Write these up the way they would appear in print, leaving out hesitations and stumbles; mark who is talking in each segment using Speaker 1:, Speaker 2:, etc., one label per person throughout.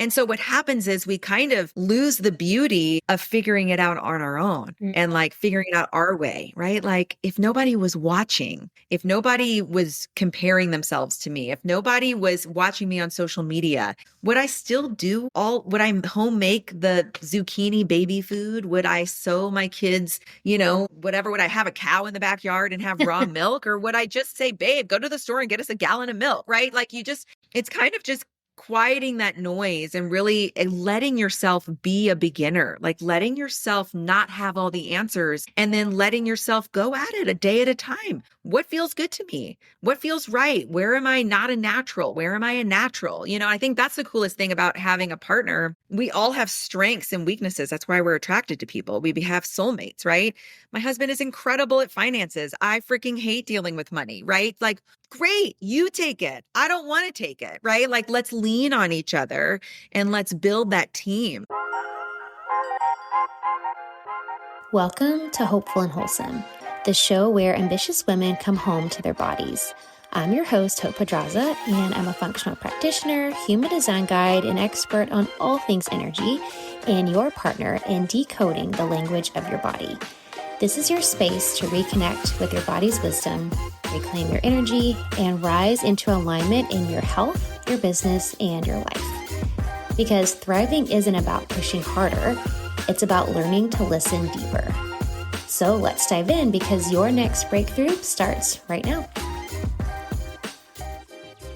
Speaker 1: And so what happens is we kind of lose the beauty of figuring it out on our own and like figuring it out our way, right? Like if nobody was watching, if nobody was comparing themselves to me, if nobody was watching me on social media, would I still would I home make the zucchini baby food? Would I sew my kids, whatever? Would I have a cow in the backyard and have raw milk? Or would I just say, babe, go to the store and get us a gallon of milk, right? Like it's kind of just quieting that noise and really letting yourself be a beginner, like letting yourself not have all the answers and then letting yourself go at it a day at a time. What feels good to me? What feels right? Where am I not a natural? Where am I a natural? I think that's the coolest thing about having a partner. We all have strengths and weaknesses. That's why we're attracted to people. We have soulmates, right? My husband is incredible at finances. I freaking hate dealing with money, right? Like, great, you take it. I don't want to take it, right? Like, let's lean on each other and let's build that team.
Speaker 2: Welcome to Hopeful and Wholesome, the show where ambitious women come home to their bodies. I'm your host, Hope Pedraza, and I'm a functional practitioner, human design guide, and expert on all things energy, and your partner in decoding the language of your body. This is your space to reconnect with your body's wisdom, reclaim your energy, and rise into alignment in your health, your business, and your life. Because thriving isn't about pushing harder, it's about learning to listen deeper. So let's dive in because your next breakthrough starts right now.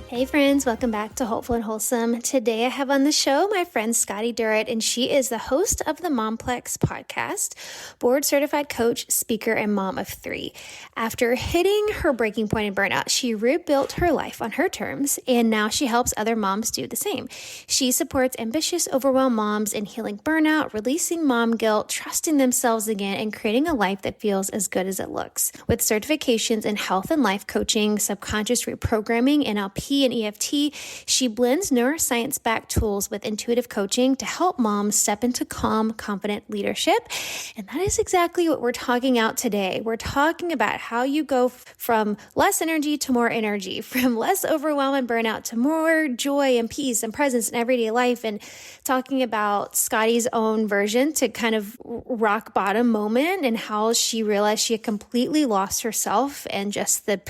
Speaker 2: Hey friends, welcome back to Hopeful and Wholesome. Today I have on the show my friend Scottie Durrett, and she is the host of the MOMPLEX Podcast, board certified coach, speaker, and mom of 3. After hitting her breaking point in burnout, she rebuilt her life on her terms, and now she helps other moms do the same. She supports ambitious, overwhelmed moms in healing burnout, releasing mom guilt, trusting themselves again, and creating a life that feels as good as it looks. With certifications in health and life coaching, subconscious reprogramming, NLP, and EFT, she blends neuroscience-backed tools with intuitive coaching to help moms step into calm, confident leadership. And that is exactly what we're talking about today. We're talking about how you go from less energy to more energy, from less overwhelm and burnout to more joy and peace and presence in everyday life, and talking about Scottie's own version to kind of rock bottom moment and how she realized she had completely lost herself and just the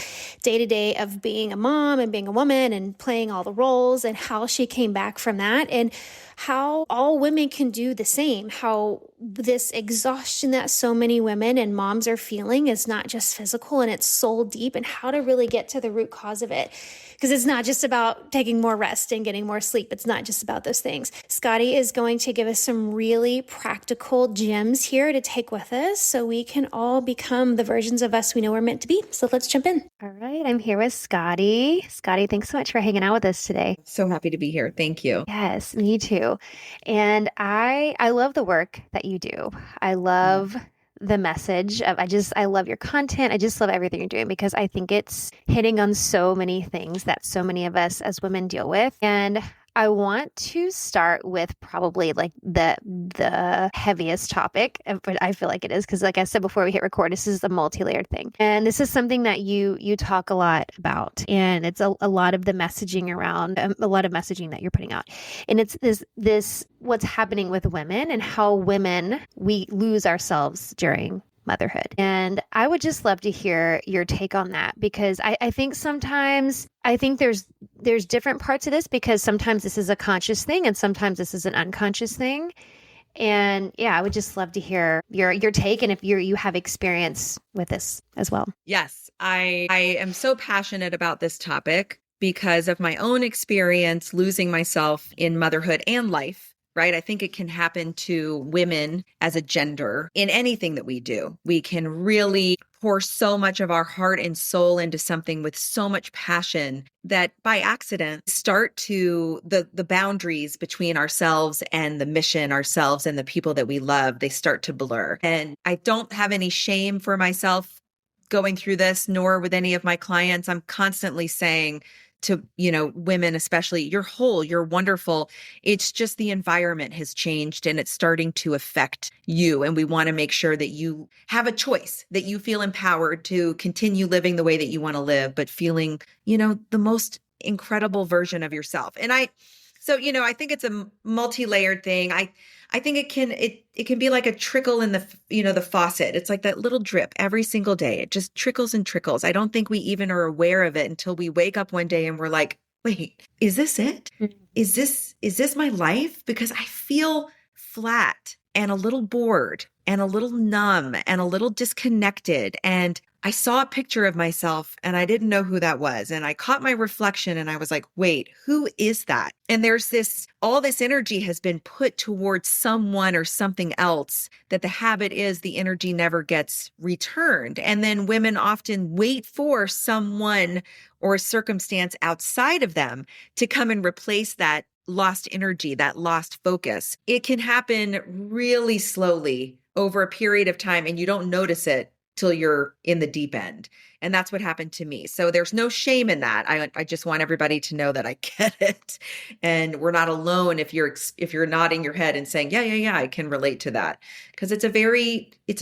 Speaker 2: day-to-day of being a mom and being a woman and playing all the roles, and how she came back from that, and how all women can do the same, how this exhaustion that so many women and moms are feeling is not just physical and it's soul deep, and how to really get to the root cause of it. Because it's not just about taking more rest and getting more sleep. It's not just about those things. Scottie is going to give us some really practical gems here to take with us so we can all become the versions of us we know we're meant to be. So let's jump in. All right. I'm here with Scottie. Scottie, thanks so much for hanging out with us today.
Speaker 1: So happy to be here. Thank you.
Speaker 2: Yes, me too. And I love the work that you do. I love the message of, I love your content. I just love everything you're doing because I think it's hitting on so many things that so many of us as women deal with. And I want to start with probably like the heaviest topic, but I feel like it is because, like I said before we hit record, this is a multi-layered thing, and this is something that you talk a lot about, and it's a lot of the messaging around a lot of messaging that you're putting out, and it's this what's happening with women and how women we lose ourselves during motherhood. And I would just love to hear your take on that, because I think sometimes there's different parts of this, because sometimes this is a conscious thing and sometimes this is an unconscious thing. And yeah, I would just love to hear your take, and if you have experience with this as well.
Speaker 1: Yes, I am so passionate about this topic because of my own experience losing myself in motherhood and life. Right? I think it can happen to women as a gender in anything that we do. We can really pour so much of our heart and soul into something with so much passion that by accident start to the boundaries between ourselves and the mission, ourselves and the people that we love, they start to blur. And I don't have any shame for myself going through this, nor with any of my clients. I'm constantly saying to, women, especially, you're whole, you're wonderful. It's just the environment has changed and it's starting to affect you. And we want to make sure that you have a choice, that you feel empowered to continue living the way that you want to live, but feeling, the most incredible version of yourself. And So, I think it's a multi-layered thing. I think it can be like a trickle in the faucet. It's like that little drip every single day. It just trickles and trickles. I don't think we even are aware of it until we wake up one day and we're like, wait, is this it? Is this my life? Because I feel flat and a little bored and a little numb and a little disconnected. And I saw a picture of myself and I didn't know who that was. And I caught my reflection and I was like, wait, who is that? And all this energy has been put towards someone or something else, that the habit is the energy never gets returned. And then women often wait for someone or a circumstance outside of them to come and replace that lost energy, that lost focus. It can happen really slowly over a period of time and you don't notice it till you're in the deep end. And that's what happened to me. So there's no shame in that. I just want everybody to know that I get it. And we're not alone if you're nodding your head and saying, yeah, I can relate to that. Because it's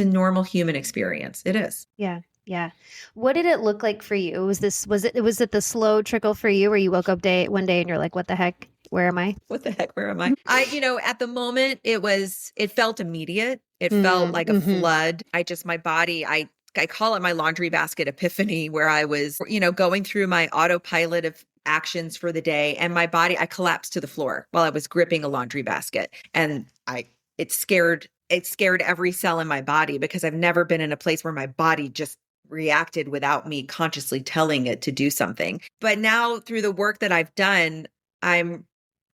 Speaker 1: a normal human experience. It is.
Speaker 2: Yeah. Yeah. What did it look like for you? Was it the slow trickle for you where you woke up one day and you're like, what the heck? Where am I?
Speaker 1: What the heck? Where am I? At the moment it felt immediate. It felt like a flood. My body, I call it my laundry basket epiphany, where I was, going through my autopilot of actions for the day, and my body, I collapsed to the floor while I was gripping a laundry basket. And it scared every cell in my body, because I've never been in a place where my body just reacted without me consciously telling it to do something. But now through the work that I've done, I'm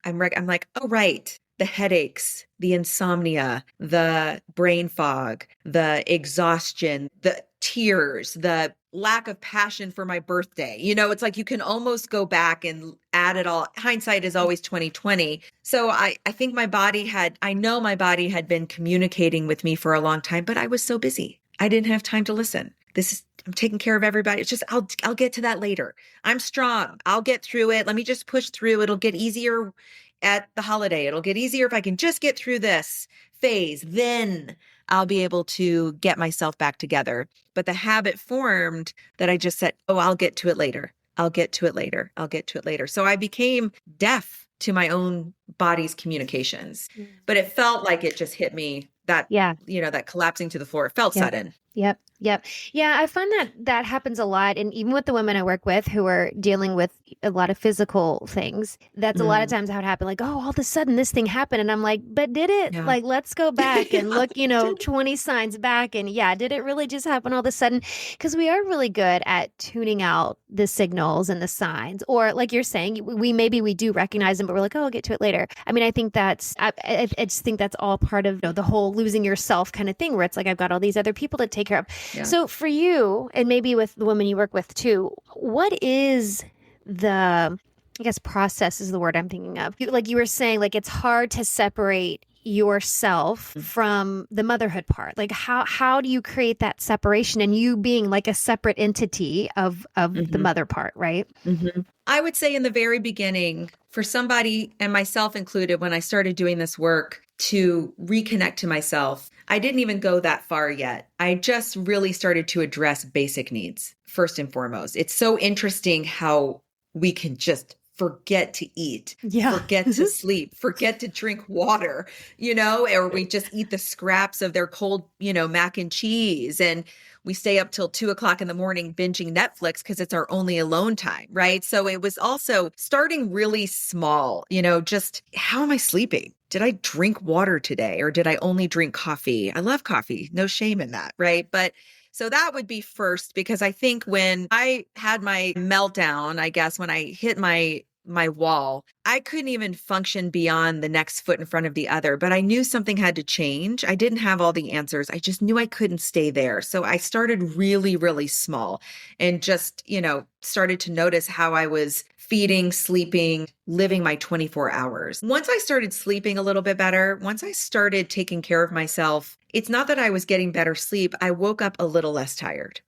Speaker 1: like, oh, right. The headaches, the insomnia, the brain fog, the exhaustion, the tears, the lack of passion for my birthday. It's like you can almost go back and add it all. Hindsight is always 2020. So I think I know my body had been communicating with me for a long time, but I was so busy. I didn't have time to listen. I'm taking care of everybody. It's just, I'll get to that later. I'm strong. I'll get through it. Let me just push through. It'll get easier at the holiday. It'll get easier if I can just get through this phase. Then I'll be able to get myself back together. But the habit formed that I just said, oh, I'll get to it later. I'll get to it later. I'll get to it later. So I became deaf to my own body's communications, but it felt like it just hit me that collapsing to the floor. It felt sudden.
Speaker 2: Yep. Yeah. I find that happens a lot. And even with the women I work with who are dealing with a lot of physical things, that's a lot of times how it happened. Like, oh, all of a sudden this thing happened. And I'm like, but did it? Yeah. Like, let's go back and look, 20 signs back. And did it really just happen all of a sudden? Because we are really good at tuning out the signals and the signs. Or like you're saying, we do recognize them, but we're like, oh, I'll get to it later. I mean, I think I just think that's all part of the whole losing yourself kind of thing, where it's like, I've got all these other people to take care of. Yeah. So for you, and maybe with the women you work with too, what is process is the word I'm thinking of. Like you were saying, like it's hard to separate yourself from the motherhood part. Like how do you create that separation, and you being like a separate entity of the mother part, right?
Speaker 1: Mm-hmm. I would say in the very beginning, for somebody, and myself included, when I started doing this work to reconnect to myself, I didn't even go that far yet. I just really started to address basic needs first and foremost. It's so interesting how we can just forget to eat, forget to sleep, forget to drink water, or we just eat the scraps of their cold, mac and cheese. And we stay up till 2:00 in the morning binging Netflix because it's our only alone time, right? So it was also starting really small, just how am I sleeping? Did I drink water today, or did I only drink coffee? I love coffee. No shame in that, right? But so that would be first, because I think when I had my meltdown, I guess when I hit my wall, I couldn't even function beyond the next foot in front of the other, but I knew something had to change. I didn't have all the answers. I just knew I couldn't stay there. So I started really, really small and just, started to notice how I was feeding, sleeping, living my 24 hours. Once I started sleeping a little bit better, once I started taking care of myself, it's not that I was getting better sleep. I woke up a little less tired.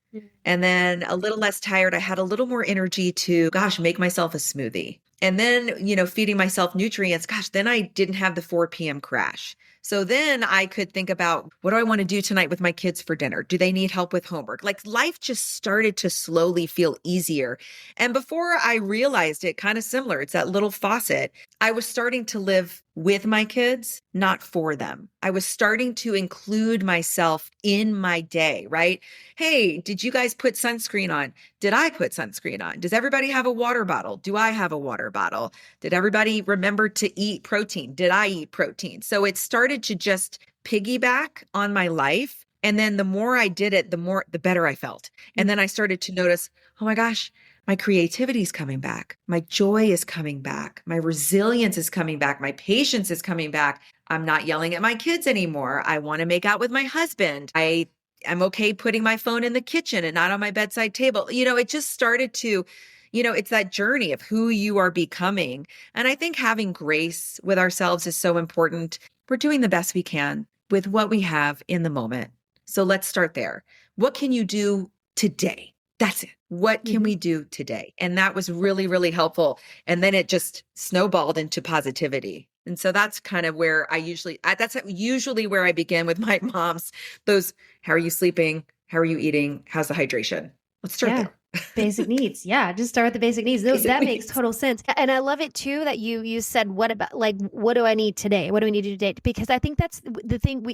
Speaker 1: And then a little less tired, I had a little more energy to, make myself a smoothie. And then, feeding myself nutrients, then I didn't have the 4 p.m. crash. So then I could think about, what do I want to do tonight with my kids for dinner? Do they need help with homework? Like life just started to slowly feel easier. And before I realized it, kind of similar, it's that little faucet. I was starting to live with my kids, not for them. I was starting to include myself in my day, right? Hey, did you guys put sunscreen on? Did I put sunscreen on? Does everybody have a water bottle? Do I have a water bottle? Did everybody remember to eat protein? Did I eat protein? So it started to just piggyback on my life. And then the more I did it, the better I felt. And then I started to notice, oh my gosh, my creativity is coming back. My joy is coming back. My resilience is coming back. My patience is coming back. I'm not yelling at my kids anymore. I want to make out with my husband. I'm okay putting my phone in the kitchen and not on my bedside table. It just started to, it's that journey of who you are becoming. And I think having grace with ourselves is so important. We're doing the best we can with what we have in the moment. So let's start there. What can you do today? That's it. What can we do today? And that was really, really helpful. And then it just snowballed into positivity. And so that's kind of where that's usually where I begin with my moms. Those, how are you sleeping? How are you eating? How's the hydration? Let's start there.
Speaker 2: Basic needs. Yeah. Just start with the basic needs. That makes total sense. And I love it too, that you said, what do I need today? What do we need to do today? Because I think that's the thing.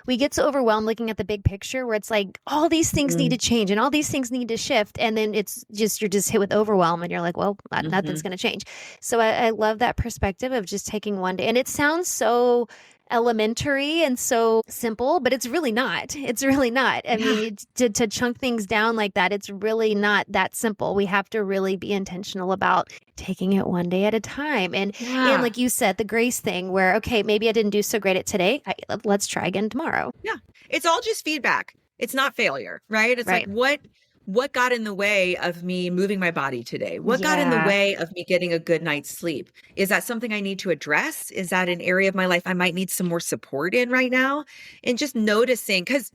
Speaker 2: We get so overwhelmed looking at the big picture where it's like, all these things need to change and all these things need to shift. And then you're just hit with overwhelm and you're like, well, nothing's going to change. So I love that perspective of just taking one day. And it sounds so elementary and so simple, but it's really not. It's really not. I mean, to chunk things down like that, it's really not that simple. We have to really be intentional about taking it one day at a time. And like you said, the grace thing where, okay, maybe I didn't do so great at today. Let's try again tomorrow.
Speaker 1: Yeah. It's all just feedback. It's not failure, right? It's like, what got in the way of me moving my body today? What got in the way of me getting a good night's sleep? Is that something I need to address? Is that an area of my life I might need some more support in right now? And just noticing, because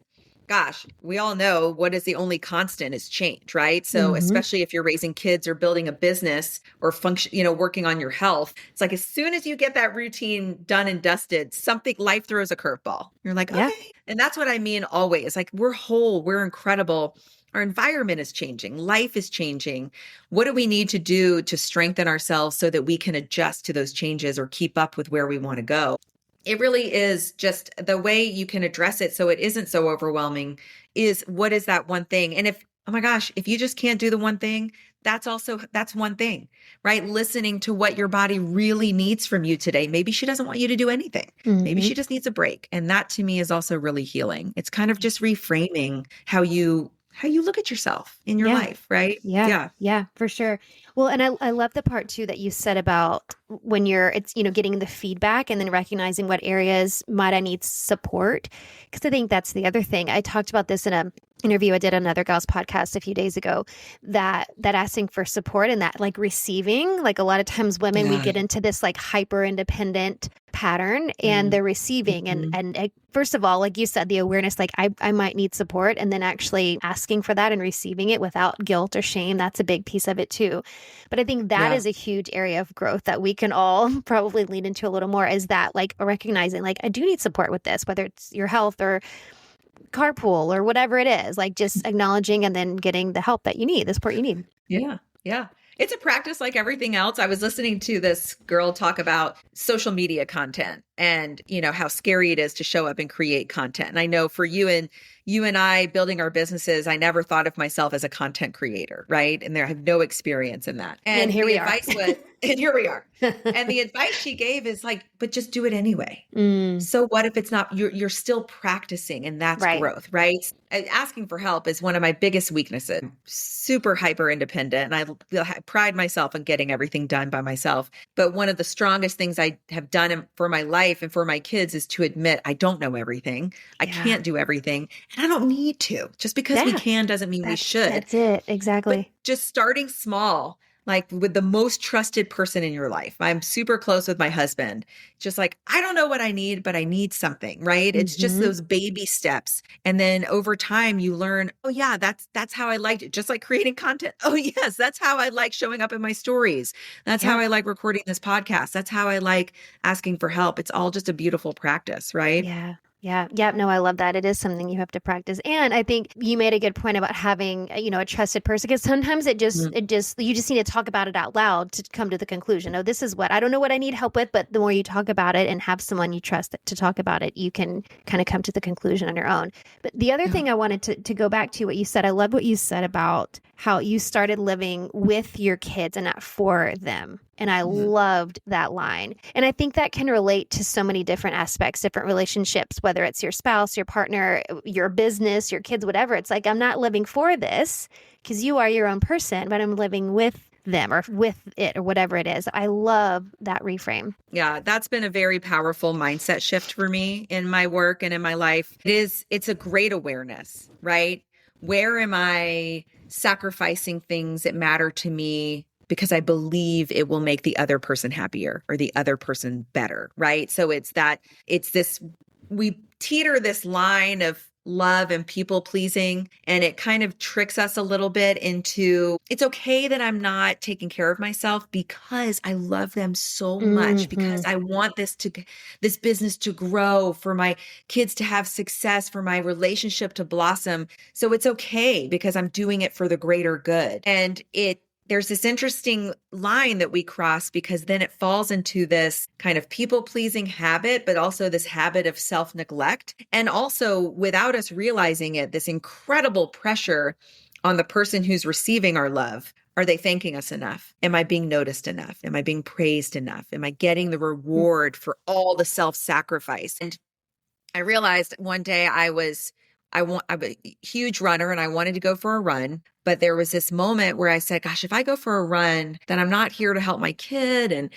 Speaker 1: gosh, we all know what is the only constant is change, right? So especially if you're raising kids or building a business or working on your health, it's like as soon as you get that routine done and dusted, life throws a curveball. You're like, okay. And that's what I mean always. Like we're whole, we're incredible. Our environment is changing. Life is changing. What do we need to do to strengthen ourselves so that we can adjust to those changes or keep up with where we want to go? It really is just the way you can address it so it isn't so overwhelming is what is that one thing? And if you just can't do the one thing, that's one thing, right? Listening to what your body really needs from you today. Maybe she doesn't want you to do anything. Maybe she just needs a break. And that to me is also really healing. It's kind of just reframing how you look at yourself in your life, right?
Speaker 2: Yeah, for sure. Well, and I love the part too that you said about when it's getting the feedback and then recognizing what areas might I need support. Because I think that's the other thing. I talked about this in an interview I did on another gal's podcast a few days ago, that asking for support and that like receiving, like a lot of times women, we get into this like hyper independent pattern and the receiving and first of all, like you said, the awareness, like I might need support, and then actually asking for that and receiving it without guilt or shame. That's a big piece of it too. But I think that is a huge area of growth that we can all probably lean into a little more, is that like recognizing like I do need support with this, whether it's your health or carpool or whatever it is, like just acknowledging and then getting the help that you need, the support you need.
Speaker 1: Yeah. Yeah. It's a practice like everything else. I was listening to this girl talk about social media content and, how scary it is to show up and create content. And I know for you and I building our businesses, I never thought of myself as a content creator, right? And I have no experience in that.
Speaker 2: And here we are.
Speaker 1: And here we are. And the advice she gave is like, but just do it anyway. So what if it's not, you're still practicing, and that's growth, right? Asking for help is one of my biggest weaknesses. Super hyper independent. And I pride myself on getting everything done by myself. But one of the strongest things I have done for my life and for my kids is to admit I don't know everything. I can't do everything. And I don't need to. Just because we can doesn't mean we should.
Speaker 2: That's it. Exactly.
Speaker 1: But just starting small. like with the most trusted person in your life. I'm super close with my husband. Just like, I don't know what I need, but I need something, right? It's just those baby steps. And then over time you learn, oh yeah, that's how I liked it. Just like creating content. Oh yes, that's how I like showing up in my stories. That's how I like recording this podcast. That's how I like asking for help. It's all just a beautiful practice, right?
Speaker 2: Yeah. Yeah. Yeah. No, I love that. It is something you have to practice. And I think you made a good point about having, a trusted person, because sometimes you just need to talk about it out loud to come to the conclusion. Oh, this is what, I don't know what I need help with, but the more you talk about it and have someone you trust to talk about it, you can kind of come to the conclusion on your own. But the other thing I wanted to go back to what you said, I love what you said about how you started living with your kids and not for them. And I loved that line. And I think that can relate to so many different aspects, different relationships, whether it's your spouse, your partner, your business, your kids, whatever. It's like, I'm not living for this because you are your own person, but I'm living with them or with it or whatever it is. I love that reframe.
Speaker 1: Yeah, that's been a very powerful mindset shift for me in my work and in my life. It's a great awareness, right? Where am I sacrificing things that matter to me because I believe it will make the other person happier or the other person better, right? So we teeter this line of love and people pleasing, and it kind of tricks us a little bit into, it's okay that I'm not taking care of myself because I love them so much, because I want this business to grow, for my kids to have success, for my relationship to blossom. So it's okay because I'm doing it for the greater good. And there's this interesting line that we cross, because then it falls into this kind of people-pleasing habit, but also this habit of self-neglect. And also, without us realizing it, this incredible pressure on the person who's receiving our love. Are they thanking us enough? Am I being noticed enough? Am I being praised enough? Am I getting the reward for all the self-sacrifice? And I realized one day I'm a huge runner and I wanted to go for a run. But there was this moment where I said, gosh, if I go for a run, then I'm not here to help my kid. And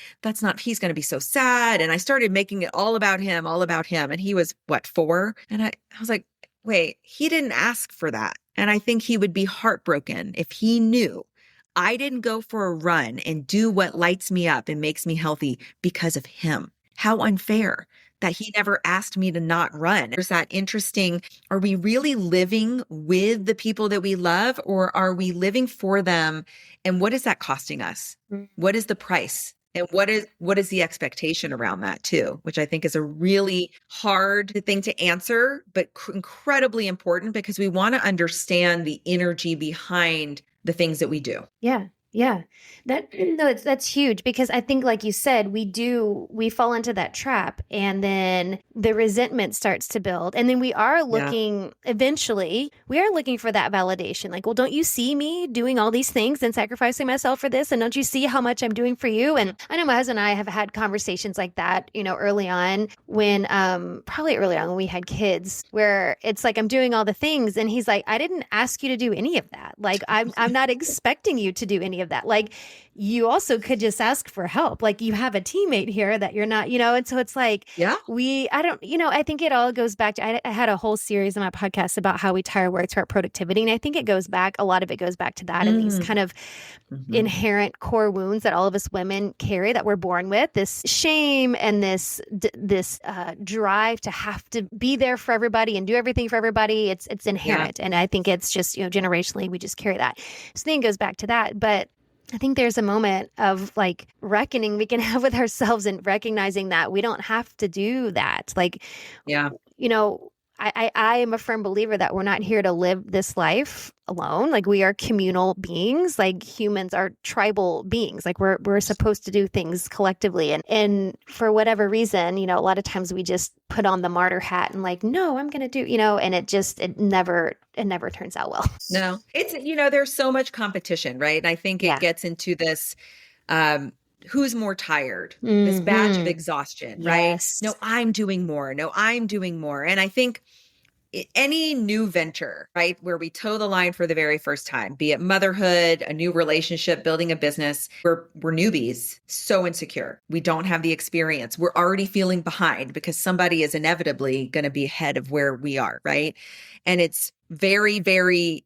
Speaker 1: he's going to be so sad. And I started making it all about him. And he was 4? And I was like, wait, he didn't ask for that. And I think he would be heartbroken if he knew I didn't go for a run and do what lights me up and makes me healthy because of him. How unfair that he never asked me to not run. There's that interesting, are we really living with the people that we love, or are we living for them? And what is that costing us? What is the price? And what is the expectation around that too, which I think is a really hard thing to answer, but incredibly important, because we want to understand the energy behind the things that we do.
Speaker 2: Yeah. Yeah, that's huge, because I think, like you said, we fall into that trap, and then the resentment starts to build. And then we are looking, eventually we are looking for that validation. Like, well, don't you see me doing all these things and sacrificing myself for this? And don't you see how much I'm doing for you? And I know my husband and I have had conversations like that, early on probably early on when we had kids, where it's like, I'm doing all the things. And he's like, I didn't ask you to do any of that. Like, I'm not expecting you to do any of that. Like, you also could just ask for help. Like, you have a teammate here that you're not, and so it's like, I think it all goes back to, I had a whole series on my podcast about how we tie our work to our productivity. And I think a lot of it goes back to that, and these kind of inherent core wounds that all of us women carry, that we're born with, this shame and this drive to have to be there for everybody and do everything for everybody. It's inherent. And I think it's just, generationally, we just carry that. So then it goes back to that. But I think there's a moment of like reckoning we can have with ourselves, and recognizing that we don't have to do that. Like, I am a firm believer that we're not here to live this life alone. Like, we are communal beings. Like, humans are tribal beings. Like, we're supposed to do things collectively. And for whatever reason, a lot of times we just put on the martyr hat and like, no, I'm going to do, and it never turns out well.
Speaker 1: No, it's, there's so much competition, right? And I think it gets into this, who's more tired, this badge of exhaustion, right? No, I'm doing more. And I think any new venture, right, where we toe the line for the very first time, be it motherhood, a new relationship, building a business, we're newbies, so insecure. We don't have the experience. We're already feeling behind because somebody is inevitably going to be ahead of where we are, right? And it's very, very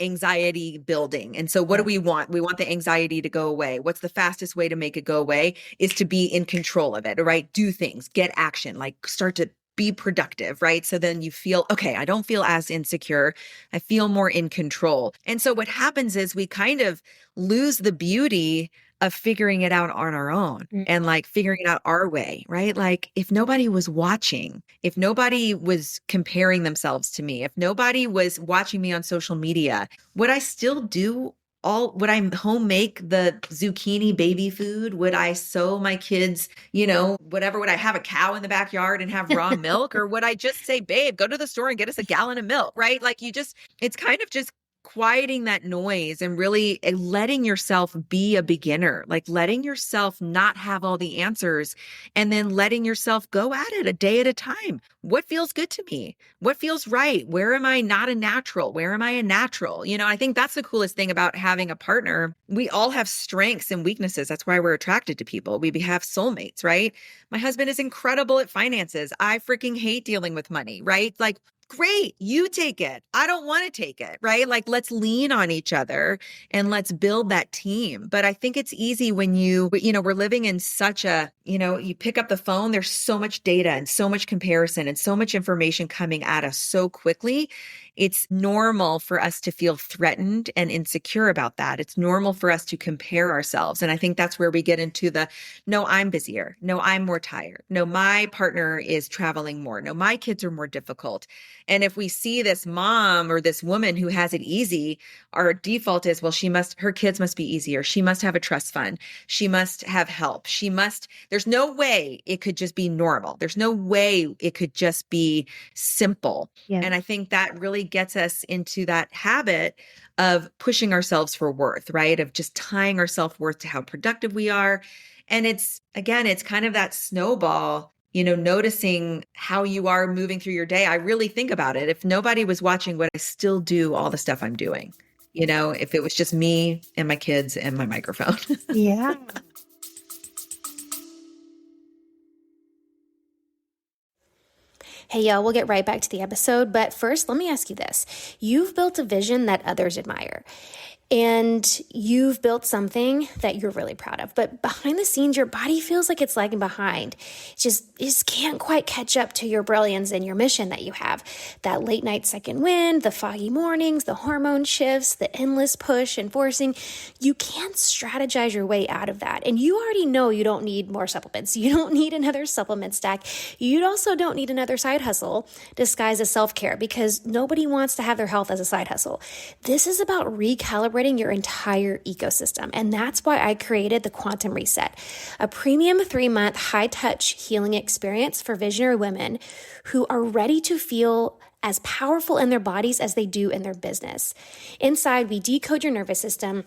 Speaker 1: anxiety building. And so what do we want? We want the anxiety to go away. What's the fastest way to make it go away is to be in control of it, right? Do things, get action, like start to be productive, right? So then you feel, okay, I don't feel as insecure. I feel more in control. And so what happens is we kind of lose the beauty of figuring it out on our own and like figuring it out our way, right? Like if nobody was watching, if nobody was comparing themselves to me, if nobody was watching me on social media, would I still do would I home make the zucchini baby food? Would I sew my kids, whatever? Would I have a cow in the backyard and have raw milk? Or would I just say, babe, go to the store and get us a gallon of milk, right? Like it's kind of just quieting that noise and really letting yourself be a beginner, like letting yourself not have all the answers and then letting yourself go at it a day at a time. What feels good to me? What feels right? Where am I not a natural? Where am I a natural? I think that's the coolest thing about having a partner. We all have strengths and weaknesses. That's why we're attracted to people. We have soulmates, right? My husband is incredible at finances. I freaking hate dealing with money, right? Like, great, you take it. I don't want to take it, right? Like, let's lean on each other and let's build that team. But I think it's easy when we're living in such a, you pick up the phone, there's so much data and so much comparison and so much information coming at us so quickly. It's normal for us to feel threatened and insecure about that. It's normal for us to compare ourselves. And I think that's where we get into no, I'm busier. No, I'm more tired. No, my partner is traveling more. No, my kids are more difficult. And if we see this mom or this woman who has it easy, our default is, well, her kids must be easier. She must have a trust fund. She must have help. There's no way it could just be normal. There's no way it could just be simple. Yeah. And I think that really gets us into that habit of pushing ourselves for worth, right? Of just tying our self-worth to how productive we are. And it's kind of that snowball, noticing how you are moving through your day. I really think about it. If nobody was watching, would I still do all the stuff I'm doing? If it was just me and my kids and my microphone.
Speaker 2: Yeah. Hey, y'all, we'll get right back to the episode. But first, let me ask you this. You've built a vision that others admire. And you've built something that you're really proud of. But behind the scenes, your body feels like it's lagging behind. It just can't quite catch up to your brilliance and your mission that you have. That late night second wind, the foggy mornings, the hormone shifts, the endless push and forcing. You can't strategize your way out of that. And you already know you don't need more supplements. You don't need another supplement stack. You also don't need another side hustle disguised as self-care, because nobody wants to have their health as a side hustle. This is about recalibrating your entire ecosystem. And that's why I created the Quantum Reset, a premium 3-month high-touch healing experience for visionary women who are ready to feel as powerful in their bodies as they do in their business. Inside, we decode your nervous system,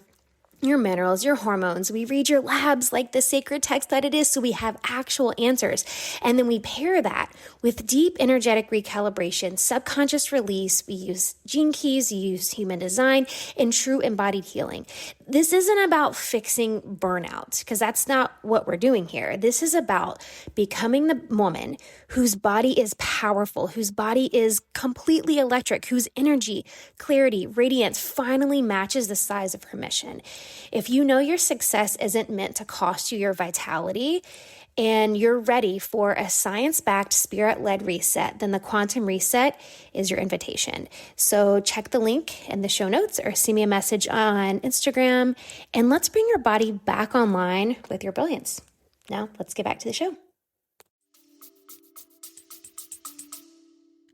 Speaker 2: your minerals, your hormones. We read your labs like the sacred text that it is, so we have actual answers. And then we pair that with deep energetic recalibration, subconscious release. We use gene keys, we use human design, and true embodied healing. This isn't about fixing burnout, because that's not what we're doing here. This is about becoming the woman whose body is powerful, whose body is completely electric, whose energy, clarity, radiance finally matches the size of her mission. If you know your success isn't meant to cost you your vitality, and you're ready for a science-backed, spirit-led reset, then the Quantum Reset is your invitation. So check the link in the show notes or send me a message on Instagram, and let's bring your body back online with your brilliance. Now, let's get back to the show.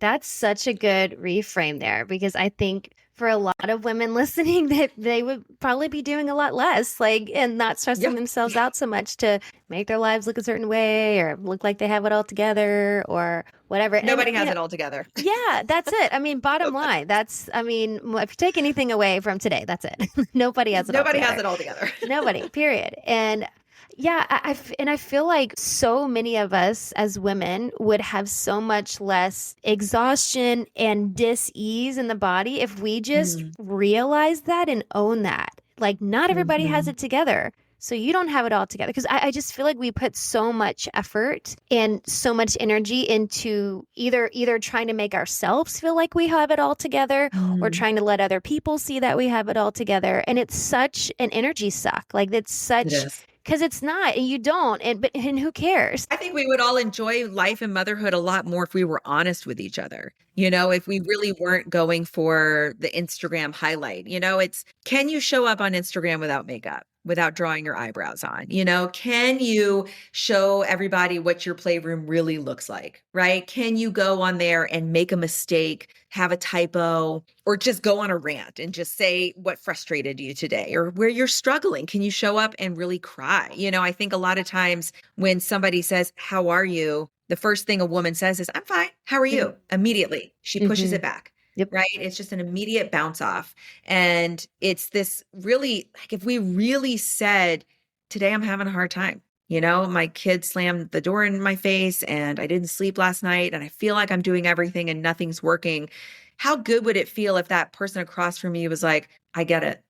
Speaker 2: That's such a good reframe there, because I think for a lot of women listening, that they would probably be doing a lot less, and not stressing themselves out so much to make their lives look a certain way or look like they have it all together or whatever.
Speaker 1: Nobody has it all together.
Speaker 2: Yeah, that's it. I mean, bottom line, if you take anything away from today, that's it. Nobody has it all together.
Speaker 1: Nobody has it all together.
Speaker 2: Nobody, period. And yeah, I feel like so many of us as women would have so much less exhaustion and dis-ease in the body if we just realize that and own that. Like, not everybody has it together. So you don't have it all together. Because I just feel like we put so much effort and so much energy into either trying to make ourselves feel like we have it all together or trying to let other people see that we have it all together. And it's such an energy suck. Like it's
Speaker 1: It
Speaker 2: such,
Speaker 1: is.
Speaker 2: because it's not, and you don't, and who cares?
Speaker 1: I think we would all enjoy life and motherhood a lot more if we were honest with each other. If we really weren't going for the Instagram highlight. It's, can you show up on Instagram without makeup, without drawing your eyebrows on? Can you show everybody what your playroom really looks like, right? Can you go on there and make a mistake, have a typo, or just go on a rant and just say what frustrated you today or where you're struggling? Can you show up and really cry? I think a lot of times when somebody says, "How are you?" the first thing a woman says is, "I'm fine. How are you?" Immediately, she pushes it back.
Speaker 2: Yep.
Speaker 1: Right? It's just an immediate bounce off. And it's this really, like, if we really said, "Today I'm having a hard time. My kid slammed the door in my face and I didn't sleep last night and I feel like I'm doing everything and nothing's working." How good would it feel if that person across from you was like, "I get it.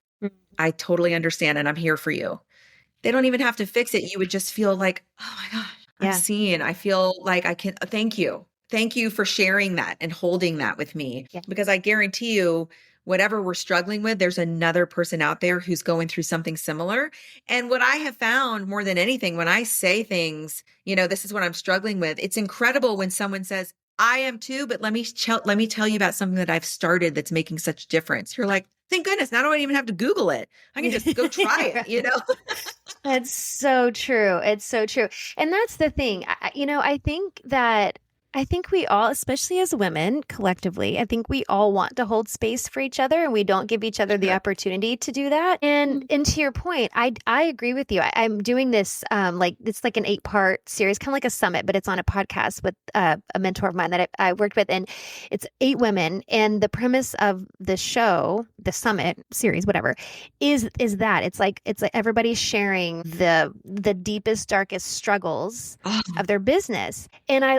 Speaker 1: I totally understand and I'm here for you." They don't even have to fix it. You would just feel like, "Oh my gosh, I'm seen. I feel like I can, thank you. Thank you for sharing that and holding that with me."
Speaker 2: Yeah.
Speaker 1: Because I guarantee you, whatever we're struggling with, there's another person out there who's going through something similar. And what I have found more than anything, when I say things, this is what I'm struggling with, it's incredible when someone says, "I am too, but let me tell you about something that I've started that's making such difference." You're like, thank goodness. Now I don't even have to Google it. I can just go try it,
Speaker 2: That's so true. It's so true. And that's the thing. I think we all, especially as women collectively, I think we all want to hold space for each other and we don't give each other the opportunity to do that. And to your point, I agree with you. I'm doing this, it's like an 8-part series, kind of like a summit, but it's on a podcast with a mentor of mine that I worked with. And it's 8 women. And the premise of the show, the summit series, whatever, is that it's like everybody's sharing the deepest, darkest struggles of their business. And I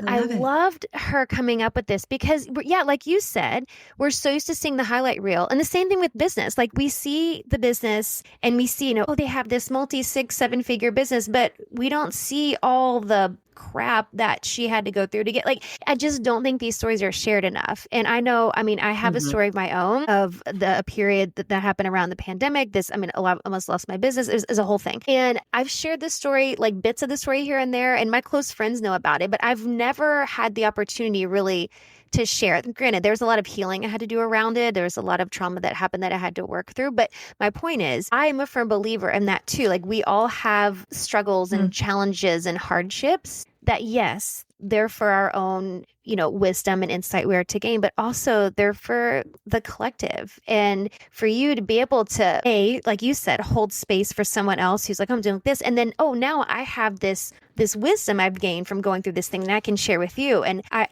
Speaker 2: loved her coming up with this because, like you said, we're so used to seeing the highlight reel. And the same thing with business. Like we see the business and we see, they have this multi 6-7 figure business, but we don't see all the crap that she had to go through to get, I just don't think these stories are shared enough. And I have a story of my own of a period that happened around the pandemic. Almost lost my business. It was a whole thing. And I've shared this story, like bits of the story here and there, and my close friends know about it, but I've never had the opportunity really to share. Granted, there's a lot of healing I had to do around it. There's a lot of trauma that happened that I had to work through. But my point is, I am a firm believer in that too. Like we all have struggles and challenges and hardships that, yes, they're for our own, wisdom and insight we are to gain, but also they're for the collective. And for you to be able to, like you said, hold space for someone else who's like, "I'm doing this." And then, now I have this wisdom I've gained from going through this thing that I can share with you. And I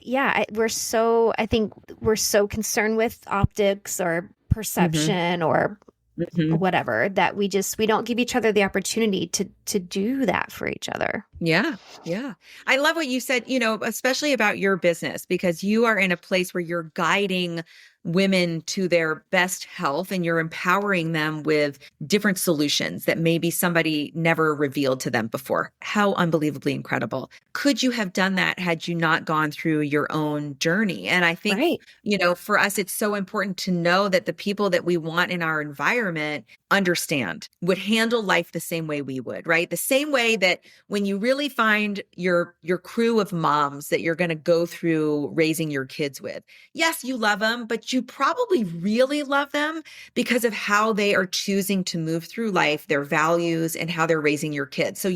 Speaker 2: think we're so concerned with optics or perception or whatever, that we don't give each other the opportunity to do that for each other.
Speaker 1: Yeah. Yeah. I love what you said, especially about your business, because you are in a place where you're guiding women to their best health and you're empowering them with different solutions that maybe somebody never revealed to them before. How unbelievably incredible. Could you have done that had you not gone through your own journey? And I think, for us, it's so important to know that the people that we want in our environment understand, would handle life the same way we would, right? The same way that when you really find your crew of moms that you're going to go through raising your kids with, yes, you love them, but you probably really love them because of how they are choosing to move through life, their values, and how they're raising your kids. So,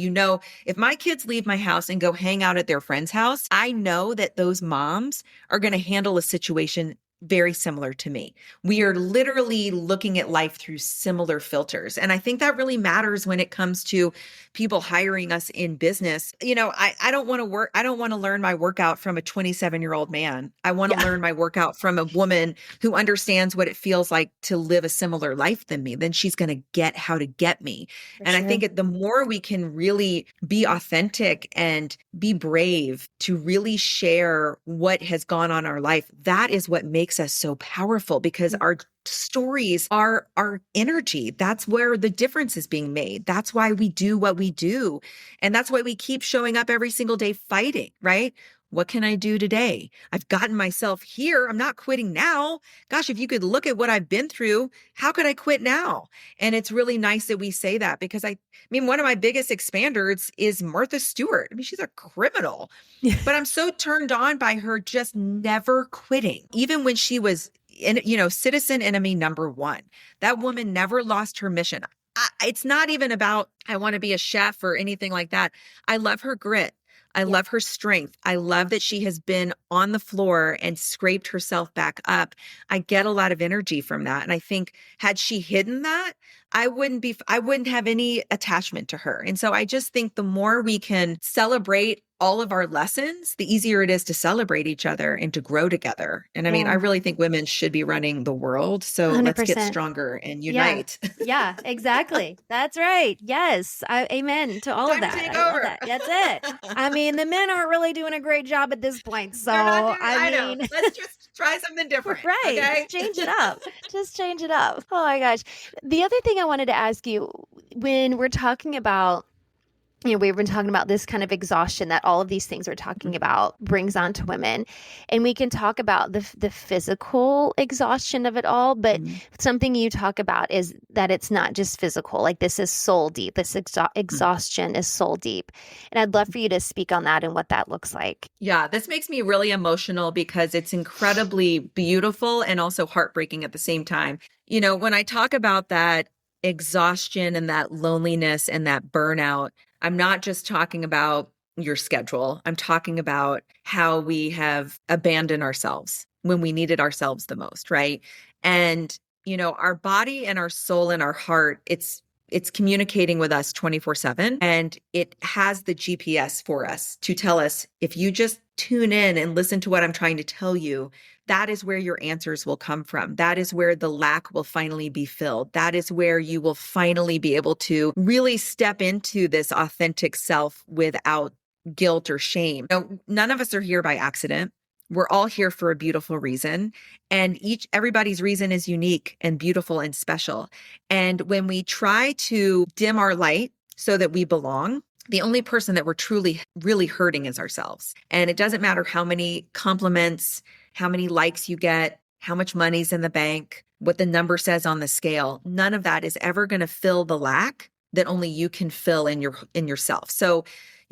Speaker 1: if my kids leave my house and go hang out at their friend's house, I know that those moms are going to handle a situation very similar to me. We are literally looking at life through similar filters. And I think that really matters when it comes to people hiring us in business. I don't want to work. I don't want to learn my workout from a 27-year-old man. I want to learn my workout from a woman who understands what it feels like to live a similar life than me. Then she's going to get how to get me. I think the more we can really be authentic and be brave to really share what has gone on in our life, that is what makes makes us so powerful because our stories are our energy. That's where the difference is being made. That's why we do what we do. And that's why we keep showing up every single day fighting, right? What can I do today? I've gotten myself here. I'm not quitting now. Gosh, if you could look at what I've been through, how could I quit now? And it's really nice that we say that because I mean, one of my biggest expanders is Martha Stewart. I mean, she's a criminal, but I'm so turned on by her just never quitting. Even when she was citizen enemy number one, that woman never lost her mission. It's not even about, I want to be a chef or anything like that. I love her grit. I love her strength. I love that she has been on the floor and scraped herself back up. I get a lot of energy from that. And I think had she hidden that, I wouldn't have any attachment to her. And so I just think the more we can celebrate all of our lessons, the easier it is to celebrate each other and to grow together. And I mean, I really think women should be running the world. So
Speaker 2: 100%.
Speaker 1: Let's get stronger and unite.
Speaker 3: Yeah, exactly. That's right. Yes. Amen to all of that.
Speaker 1: Take over.
Speaker 3: That's it. I mean, the men aren't really doing a great job at this point. So I
Speaker 1: know.
Speaker 3: mean,
Speaker 1: Let's just try something different.
Speaker 3: Right.
Speaker 1: Okay?
Speaker 3: Just change it up. Just change it up. Oh my gosh. The other thing I wanted to ask you, when we're talking about, we've been talking about this kind of exhaustion that all of these things we're talking about brings on to women. And we can talk about the physical exhaustion of it all, but something you talk about is that it's not just physical. Like this is soul deep. This exhaustion is soul deep. And I'd love for you to speak on that and what that looks like.
Speaker 1: Yeah, this makes me really emotional because it's incredibly beautiful and also heartbreaking at the same time. When I talk about that exhaustion and that loneliness and that burnout, I'm not just talking about your schedule. I'm talking about how we have abandoned ourselves when we needed ourselves the most, right? And, our body and our soul and our heart, it's communicating with us 24/7, and it has the GPS for us to tell us, if you just tune in and listen to what I'm trying to tell you, that is where your answers will come from. That is where the lack will finally be filled. That is where you will finally be able to really step into this authentic self without guilt or shame. None of us are here by accident. We're all here for a beautiful reason, and everybody's reason is unique and beautiful and special. And when we try to dim our light so that we belong, the only person that we're truly, really hurting is ourselves. And it doesn't matter how many compliments, how many likes you get, how much money's in the bank, what the number says on the scale. None of that is ever going to fill the lack that only you can fill in yourself. So,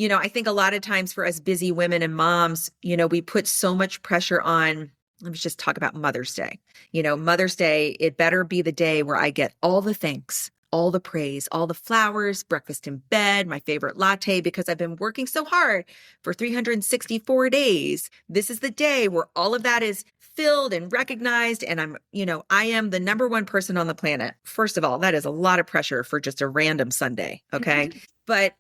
Speaker 1: I think a lot of times for us busy women and moms, we put so much pressure on. Let me just talk about Mother's Day. Mother's Day, it better be the day where I get all the thanks, all the praise, all the flowers, breakfast in bed, my favorite latte, because I've been working so hard for 364 days. This is the day where all of that is filled and recognized. And I am the number one person on the planet. First of all, that is a lot of pressure for just a random Sunday. Okay. But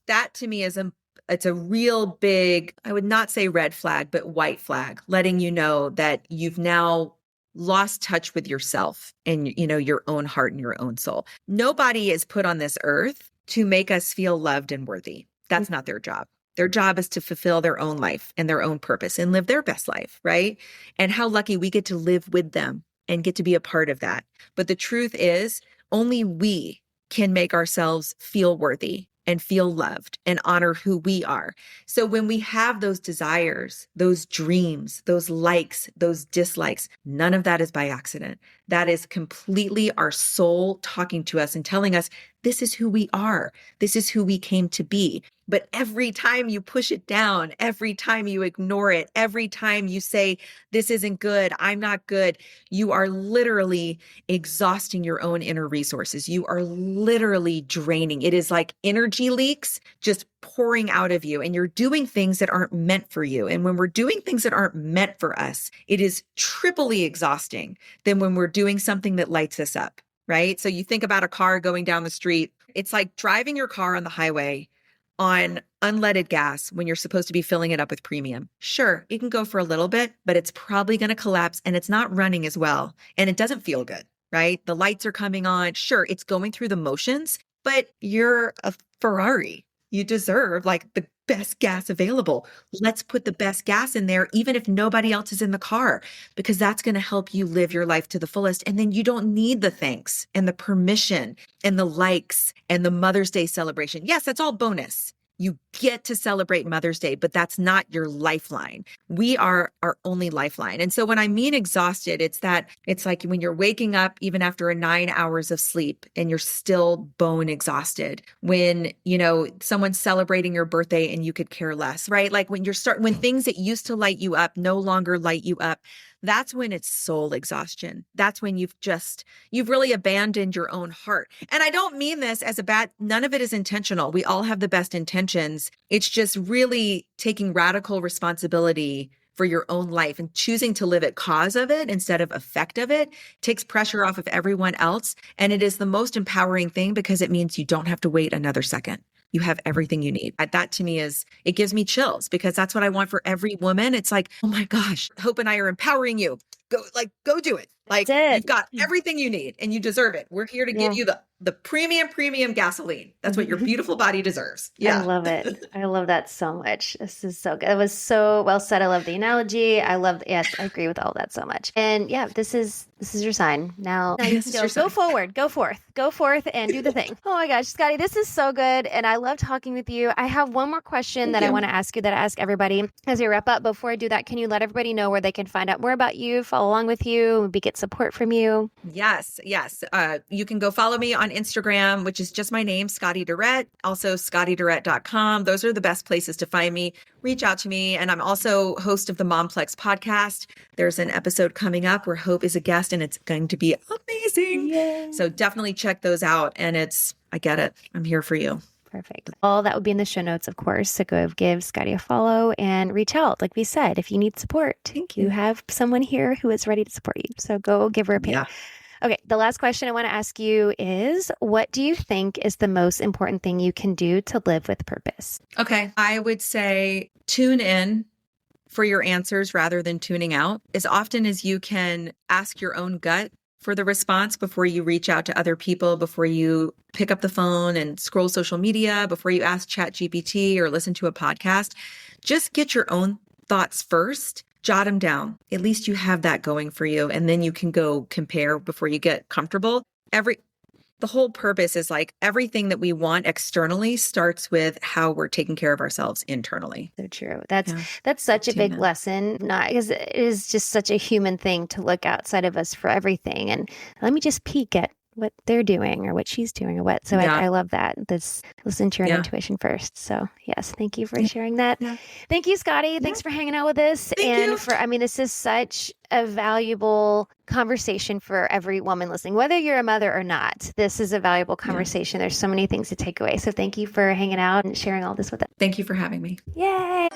Speaker 1: that to me it's a real big, I would not say red flag, but white flag, letting you know that you've now lost touch with yourself and, your own heart and your own soul. Nobody is put on this earth to make us feel loved and worthy. That's not their job. Their job is to fulfill their own life and their own purpose and live their best life, right? And how lucky we get to live with them and get to be a part of that. But the truth is, only we can make ourselves feel worthy and feel loved and honor who we are. So when we have those desires, those dreams, those likes, those dislikes, none of that is by accident. That is completely our soul talking to us and telling us, this is who we are. This is who we came to be. But every time you push it down, every time you ignore it, every time you say, this isn't good, I'm not good, you are literally exhausting your own inner resources. You are literally draining. It is like energy leaks just pouring out of you, and you're doing things that aren't meant for you. And when we're doing things that aren't meant for us, it is triply exhausting than when we're doing something that lights us up, right? So you think about a car going down the street. It's like driving your car on the highway on unleaded gas when you're supposed to be filling it up with premium. Sure, it can go for a little bit, but it's probably going to collapse and it's not running as well. And it doesn't feel good, right? The lights are coming on. Sure, it's going through the motions, but you're a Ferrari. You deserve like the best gas available. Let's put the best gas in there, even if nobody else is in the car, because that's going to help you live your life to the fullest. And then you don't need the thanks and the permission and the likes and the Mother's Day celebration. Yes, that's all bonus. You get to celebrate Mother's Day, but that's not your lifeline. We are our only lifeline. And so when I mean exhausted, it's like when you're waking up even after 9 hours of sleep and you're still bone exhausted. When, someone's celebrating your birthday and you could care less, right? Like when when things that used to light you up no longer light you up. That's when it's soul exhaustion. That's when you've really abandoned your own heart. And I don't mean this as none of it is intentional. We all have the best intentions. It's just really taking radical responsibility for your own life and choosing to live at cause of it instead of effect of it takes pressure off of everyone else. And it is the most empowering thing because it means you don't have to wait another second. You have everything you need. That to me it gives me chills because that's what I want for every woman. It's like, oh my gosh, Hope and I are empowering you. Go do it. Like you've got everything you need and you deserve it. We're here to give you the premium gasoline. That's what your beautiful body deserves. Yeah.
Speaker 3: I love it. I love that so much. This is so good. It was so well said. I love the analogy. Yes, I agree with all that so much. And yeah, this is your sign. Now you can go forward, go forth and do the thing. Oh my gosh, Scottie, this is so good. And I love talking with you. I have one more question I want to ask you that I ask everybody as we wrap up. Before I do that, can you let everybody know where they can find out more about you, follow along with you, maybe get support from you?
Speaker 1: Yes. You can go follow me on Instagram, which is just my name, Scottie Durrett, also scottiedurrett.com. Those are the best places to find me. Reach out to me. And I'm also host of the MOMPLEX Podcast. There's an episode coming up where Hope is a guest and it's going to be amazing. Yay. So definitely check those out. And I get it. I'm here for you.
Speaker 3: Perfect. All that will be in the show notes, of course. So go give Scottie a follow and reach out. Like we said, if you need support, you have someone here who is ready to support you. So go give her a ping. Yeah. Okay. The last question I want to ask you is, what do you think is the most important thing you can do to live with purpose?
Speaker 1: Okay. I would say tune in for your answers rather than tuning out. As often as you can ask your own gut for the response before you reach out to other people, before you pick up the phone and scroll social media, before you ask ChatGPT or listen to a podcast, just get your own thoughts first, jot them down. At least you have that going for you. And then you can go compare before you get comfortable. The whole purpose is like everything that we want externally starts with how we're taking care of ourselves internally.
Speaker 3: So true. That's such a big lesson, not because it is just such a human thing to look outside of us for everything. And let me just peek at what they're doing or what she's doing or what. So I love that. Listen to your intuition first. So yes, thank you for sharing that. Yeah. Thank you, Scottie. Yeah. Thanks for hanging out with us. This is such a valuable conversation for every woman listening, whether you're a mother or not. This is a valuable conversation. There's so many things to take away. So thank you for hanging out and sharing all this with us.
Speaker 1: Thank you for having me.
Speaker 3: Yay.